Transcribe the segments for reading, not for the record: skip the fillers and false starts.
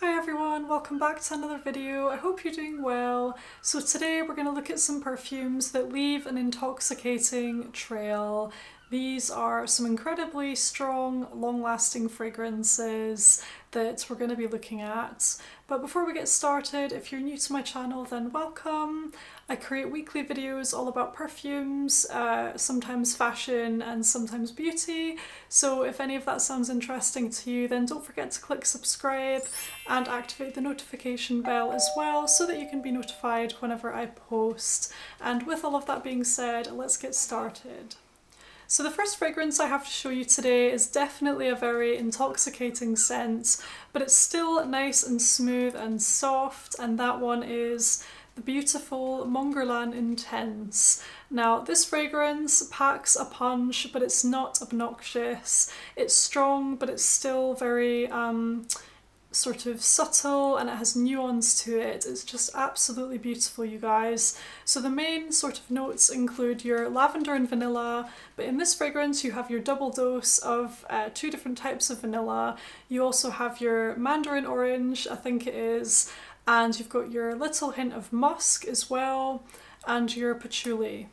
Hi everyone, welcome back to another video. I hope you're doing well. So today we're going to look at some perfumes that leave an intoxicating trail. These are some incredibly strong, long-lasting fragrances that we're going to be looking at. But before we get started, if you're new to my channel, then welcome. I create weekly videos all about perfumes, sometimes fashion and sometimes beauty. So if any of that sounds interesting to you, then don't forget to click subscribe and activate the notification bell as well so that you can be notified whenever I post. And with all of that being said, let's get started. So the first fragrance I have to show you today is definitely a very intoxicating scent, but it's still nice and smooth and soft, and that one is the beautiful Mongolian Intense. Now this fragrance packs a punch, but it's not obnoxious. It's strong, but it's still very sort of subtle, and it has nuance to it. It's just absolutely beautiful, you guys. So the main sort of notes include your lavender and vanilla, but in this fragrance you have your double dose of two different types of vanilla. You also have your mandarin orange, I think it is, and you've got your little hint of musk as well, and your patchouli.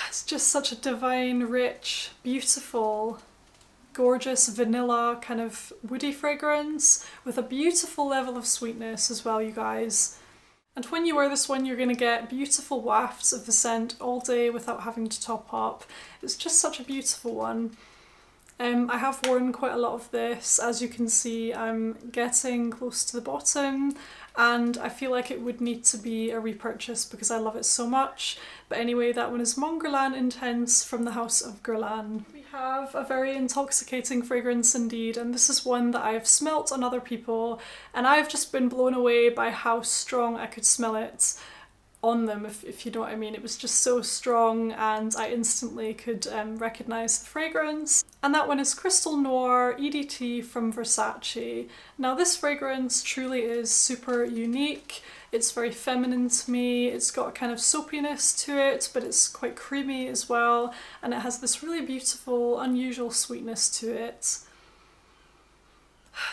It's just such a divine, rich, beautiful, gorgeous vanilla kind of woody fragrance with a beautiful level of sweetness as well, you guys. And when you wear this one, you're going to get beautiful wafts of the scent all day without having to top up. It's just such a beautiful one. I have worn quite a lot of this. As you can see, I'm getting close to the bottom, and I feel like it would need to be a repurchase because I love it so much. But anyway, that one is Mongolian Intense from the house of Guerlain. We have a very intoxicating fragrance indeed, and this is one that I've smelt on other people, and I've just been blown away by how strong I could smell it on them, if you know what I mean. It was just so strong, and I instantly could recognise the fragrance. And that one is Crystal Noir EDT from Versace. Now this fragrance truly is super unique. It's very feminine to me. It's got a kind of soapiness to it, but it's quite creamy as well, and it has this really beautiful, unusual sweetness to it.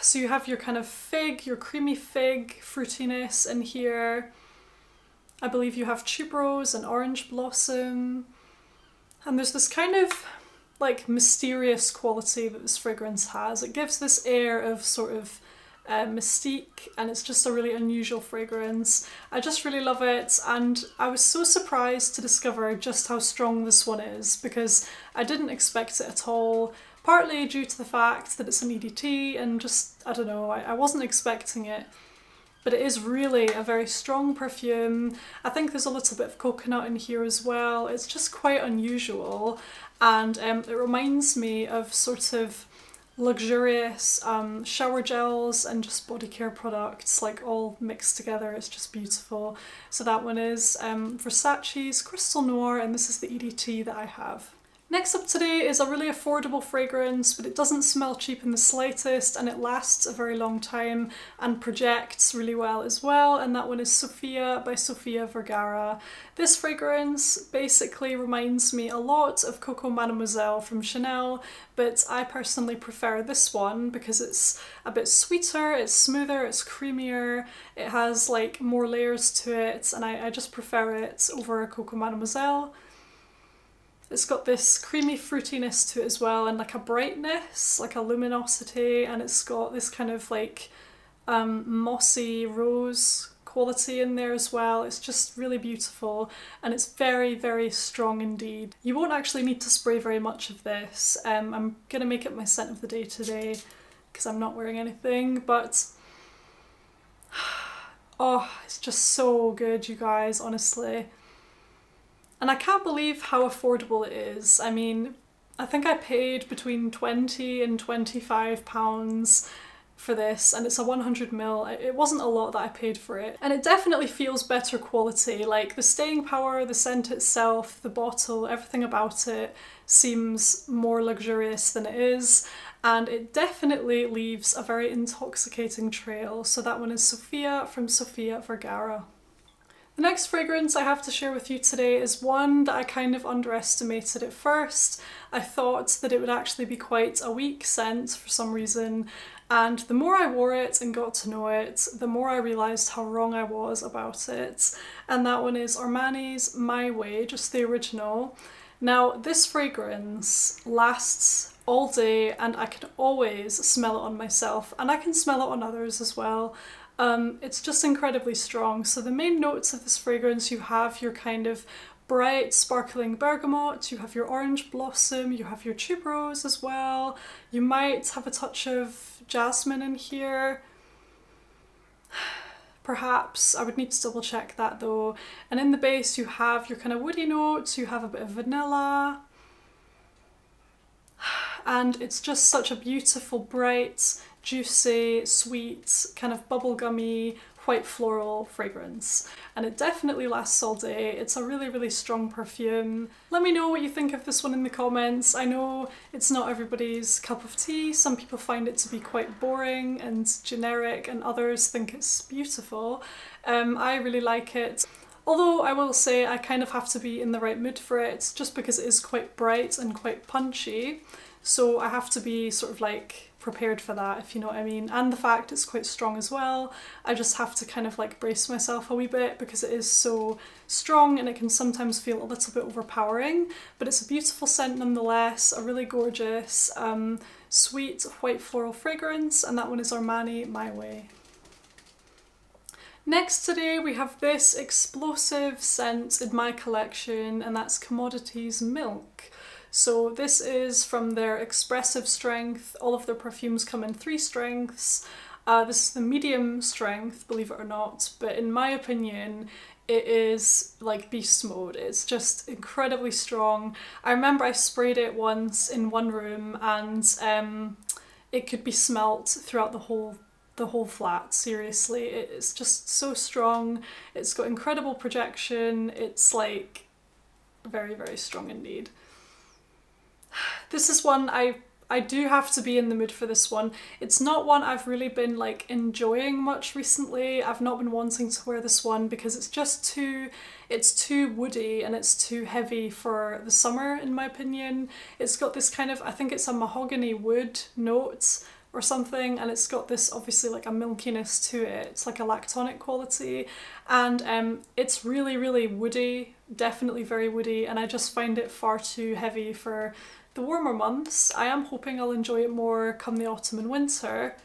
So you have your kind of fig, your creamy fig fruitiness in here. I believe you have tuberose and orange blossom, and there's this kind of like mysterious quality that this fragrance has. It gives this air of sort of mystique, and it's just a really unusual fragrance. I just really love it, and I was so surprised to discover just how strong this one is because I didn't expect it at all, partly due to the fact that it's an EDT and just, I don't know, I wasn't expecting it. But it is really a very strong perfume. I think there's a little bit of coconut in here as well. It's just quite unusual, and it reminds me of sort of luxurious shower gels and just body care products, like all mixed together. It's just beautiful. So that one is Versace's Crystal Noir, and this is the EDT that I have. Next up today is a really affordable fragrance, but it doesn't smell cheap in the slightest, and it lasts a very long time and projects really well as well, and that one is Sofia by Sofia Vergara. This fragrance basically reminds me a lot of Coco Mademoiselle from Chanel, but I personally prefer this one because it's a bit sweeter, it's smoother, it's creamier, it has like more layers to it, and I just prefer it over Coco Mademoiselle. It's got this creamy fruitiness to it as well, and like a brightness, like a luminosity, and it's got this kind of like mossy rose quality in there as well. It's just really beautiful, and it's very, very strong indeed. You won't actually need to spray very much of this. I'm gonna make it my scent of the day today because I'm not wearing anything, but oh, it's just so good, you guys, honestly. And I can't believe how affordable it is. I mean, I think I paid between £20 and £25 for this, and it's a 100ml. It wasn't a lot that I paid for it. And it definitely feels better quality. Like the staying power, the scent itself, the bottle, everything about it seems more luxurious than it is. And it definitely leaves a very intoxicating trail. So that one is Sofia from Sofia Vergara. The next fragrance I have to share with you today is one that I kind of underestimated at first. I thought that it would actually be quite a weak scent for some reason, And the more I wore it and got to know it, the more I realised how wrong I was about it. And that one is Armani's My Way, just the original. Now, this fragrance lasts all day and I can always smell it on myself, and I can smell it on others as well. It's just incredibly strong. So the main notes of this fragrance, you have your kind of bright sparkling bergamot, you have your orange blossom, you have your tuberose as well. You might have a touch of jasmine in here. Perhaps, I would need to double check that though. And in the base you have your kind of woody notes, you have a bit of vanilla. And it's just such a beautiful, bright, juicy, sweet, kind of bubblegummy, white floral fragrance. And it definitely lasts all day. It's a really, really strong perfume. Let me know what you think of this one in the comments. I know it's not everybody's cup of tea. Some people find it to be quite boring and generic, and others think it's beautiful. I really like it. Although I will say I kind of have to be in the right mood for it, just because it is quite bright and quite punchy. So I have to be sort of like prepared for that, if you know what I mean. And the fact it's quite strong as well, I just have to kind of like brace myself a wee bit because it is so strong and it can sometimes feel a little bit overpowering. But it's a beautiful scent nonetheless, a really gorgeous, sweet white floral fragrance, and that one is Armani My Way. Next today we have this explosive scent in my collection, and that's Commodities Milk. So this is from their expressive strength. All of their perfumes come in 3 strengths. This is the medium strength, believe it or not, but in my opinion it is like beast mode. It's just incredibly strong. I remember I sprayed it once in one room and it could be smelt throughout the whole flat. Seriously, it's just so strong. It's got incredible projection. It's like very, very strong indeed. This is one I do have to be in the mood for this one. It's not one I've really been like enjoying much recently. I've not been wanting to wear this one because it's just too woody and it's too heavy for the summer in my opinion. It's got this kind of, I think it's a mahogany wood note or something, and it's got this obviously like a milkiness to it. It's like a lactonic quality, and it's really, really woody, definitely very woody, and I just find it far too heavy for the warmer months. I am hoping I'll enjoy it more come the autumn and winter.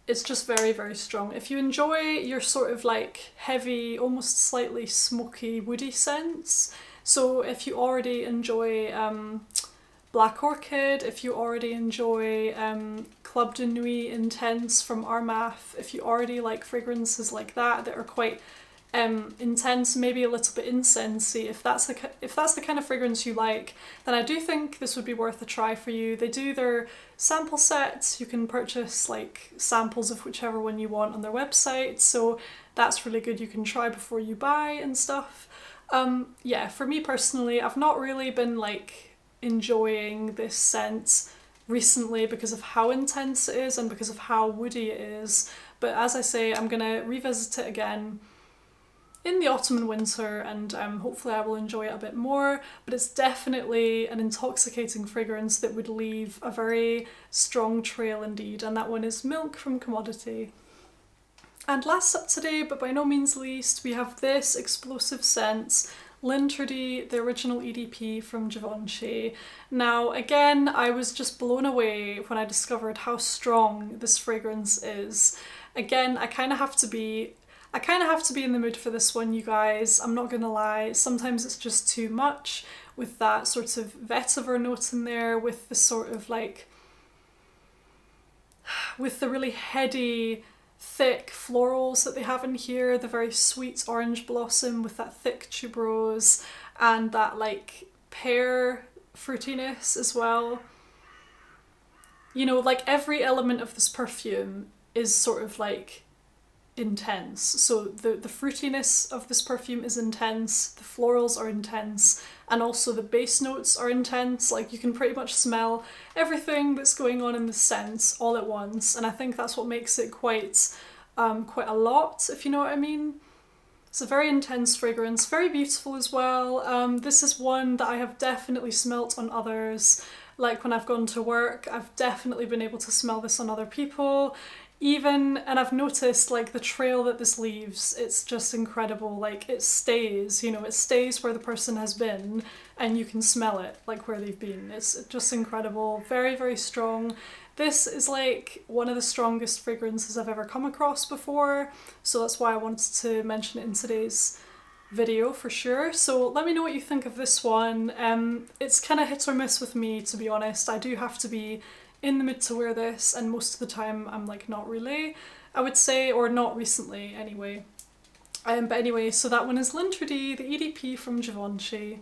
It's just very, very strong. If you enjoy your sort of like heavy, almost slightly smoky, woody scents, so if you already enjoy Black Orchid, if you already enjoy Club de Nuit Intense from Armaf, if you already like fragrances like that are quite intense, maybe a little bit incensey, if that's the kind of fragrance you like, then I do think this would be worth a try for you. They do their sample sets. You can purchase like samples of whichever one you want on their website, so that's really good. You can try before you buy and stuff. Yeah, for me personally, I've not really been like enjoying this scent recently because of how intense it is and because of how woody it is, but as I say, I'm gonna revisit it again in the autumn and winter, and hopefully I will enjoy it a bit more. But it's definitely an intoxicating fragrance that would leave a very strong trail indeed, and that one is Milk from Commodity. And last up today, but by no means least, we have this explosive scent, Lindard, the original EDP from Javanchi. Now again, I was just blown away when I discovered how strong this fragrance is. Again, I kind of have to be in the mood for this one, you guys. I'm not gonna lie, sometimes it's just too much with that sort of vetiver note in there, with the sort of like, with the really heady, thick florals that they have in here, the very sweet orange blossom with that thick tuberose and that like pear fruitiness as well. You know, like every element of this perfume is sort of like intense. So the fruitiness of this perfume is intense, the florals are intense, and also the base notes are intense. Like you can pretty much smell everything that's going on in the scent all at once, and I think that's what makes it quite a lot, if you know what I mean. It's a very intense fragrance, very beautiful as well. This is one that I have definitely smelt on others. Like when I've gone to work, I've definitely been able to smell this on other people. Even, and I've noticed like the trail that this leaves, it's just incredible. Like it stays, you know, it stays where the person has been and you can smell it like where they've been. It's just incredible. Very, very strong. This is like one of the strongest fragrances I've ever come across before, so that's why I wanted to mention it in today's video for sure. So let me know what you think of this one. It's kind of hit or miss with me, to be honest. I do have to be in the mood to wear this, and most of the time I'm like not really, I would say, or not recently anyway. But anyway, so that one is Lintrady, the EDP from Javanchi.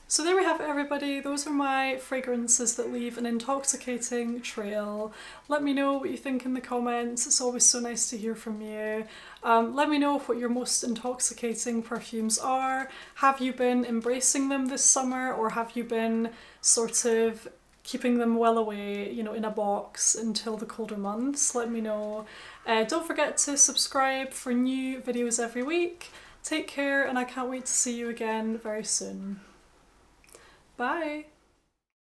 So there we have it, everybody. Those are my fragrances that leave an intoxicating trail. Let me know what you think in the comments. It's always so nice to hear from you. Let me know what your most intoxicating perfumes are. Have you been embracing them this summer, or have you been sort of keeping them well away, you know, in a box until the colder months? Let me know. Don't forget to subscribe for new videos every week. Take care, and I can't wait to see you again very soon. Bye!